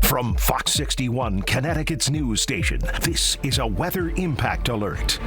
From Fox 61, Connecticut's news station, this is a weather impact alert.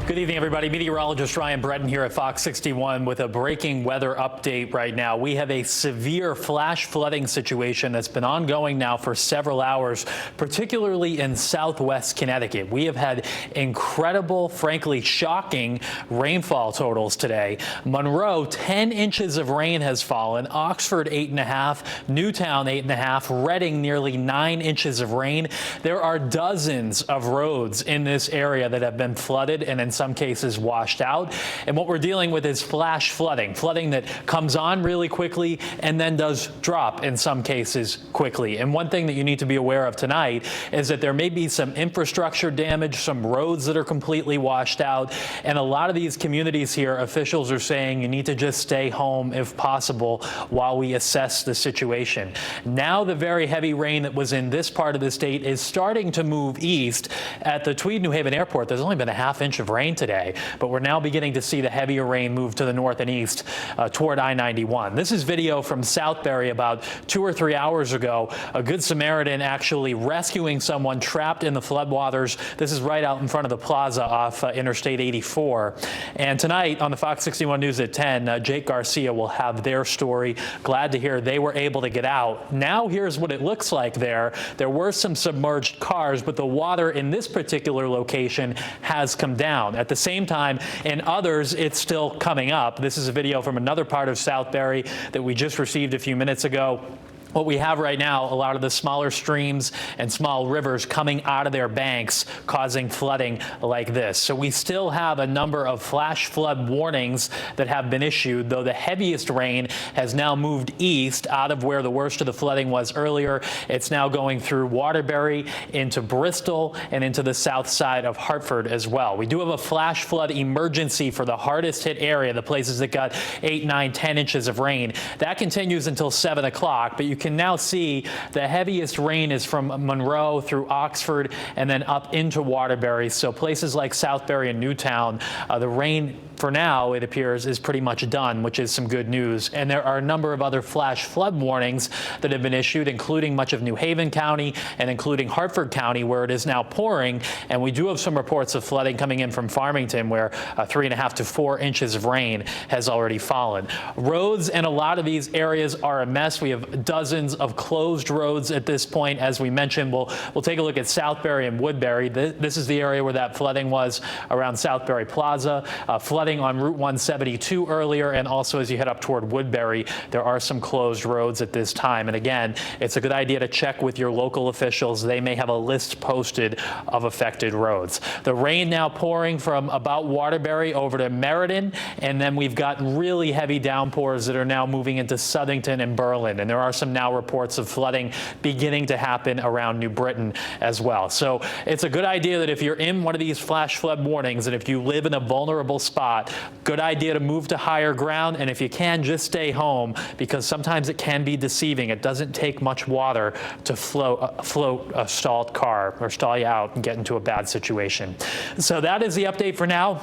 Good evening, everybody. Meteorologist Ryan Breton here at Fox 61 with a breaking weather update right now. We have a severe flash flooding situation that's been ongoing now for several hours, particularly in southwest Connecticut. We have had incredible, frankly shocking rainfall totals today. Monroe, 10 inches of rain has fallen. Oxford, 8.5. Newtown, 8.5. Reading, nearly 9 inches of rain. There are dozens of roads in this area that have been flooded and in some cases washed out. And what we're dealing with is flash flooding that comes on really quickly and then does drop in some cases quickly. And one thing that you need to be aware of tonight is that there may be some infrastructure damage, some roads that are completely washed out. And a lot of these communities here, officials are saying you need to just stay home if possible while we assess the situation. Now the very heavy rain that was in this part of the state is starting to move east. At the Tweed New Haven Airport, there's only been a half inch of rain today, but we're now beginning to see the heavier rain move to the north and east toward I-91. This is video from Southbury about 2 or 3 hours ago. A Good Samaritan actually rescuing someone trapped in the floodwaters. This is right out in front of the plaza off Interstate 84. And tonight on the Fox 61 News at 10, Jake Garcia will have their story. Glad to hear they were able to get out. Now here's what it looks like there. There were some submerged cars, but the water in this particular location has come down. At the same time, in others, it's still coming up. This is a video from another part of Southbury that we just received a few minutes ago. What we have right now, a lot of the smaller streams and small rivers coming out of their banks, causing flooding like this. So we still have a number of flash flood warnings that have been issued, though the heaviest rain has now moved east out of where the worst of the flooding was earlier. It's now going through Waterbury into Bristol and into the south side of Hartford as well. We do have a flash flood emergency for the hardest hit area, the places that got 8, 9, 10 inches of rain. That continues until 7 o'clock, but you can now see the heaviest rain is from Monroe through Oxford and then up into Waterbury. So places like Southbury and Newtown, the rain for now, it appears, is pretty much done, which is some good news. And there are a number of other flash flood warnings that have been issued, including much of New Haven County and including Hartford County, where it is now pouring. And we do have some reports of flooding coming in from Farmington, where 3.5 to 4 inches of rain has already fallen. Roads in a lot of these areas are a mess. We have dozens of closed roads at this point. As we mentioned, we'll take a look at Southbury and Woodbury. This is the area where that flooding was around Southbury Plaza. Flooding on Route 172 earlier, and also as you head up toward Woodbury, there are some closed roads at this time. And again, it's a good idea to check with your local officials. They may have a list posted of affected roads. The rain now pouring from about Waterbury over to Samaritan, and then we've got really heavy downpours that are now moving into Southington and Berlin. And there are some now reports of flooding beginning to happen around New Britain as well. So it's a good idea that if you're in one of these flash flood warnings and if you live in a vulnerable spot, good idea to move to higher ground, and if you can, just stay home, because sometimes it can be deceiving. It doesn't take much water to float a stalled car or stall you out and get into a bad situation. So that is the update for now.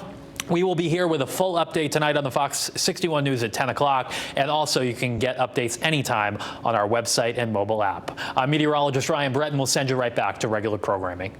We will be here with a full update tonight on the Fox 61 News at 10 o'clock, and also you can get updates anytime on our website and mobile app. I'm meteorologist Ryan Breton. We'll send you right back to regular programming.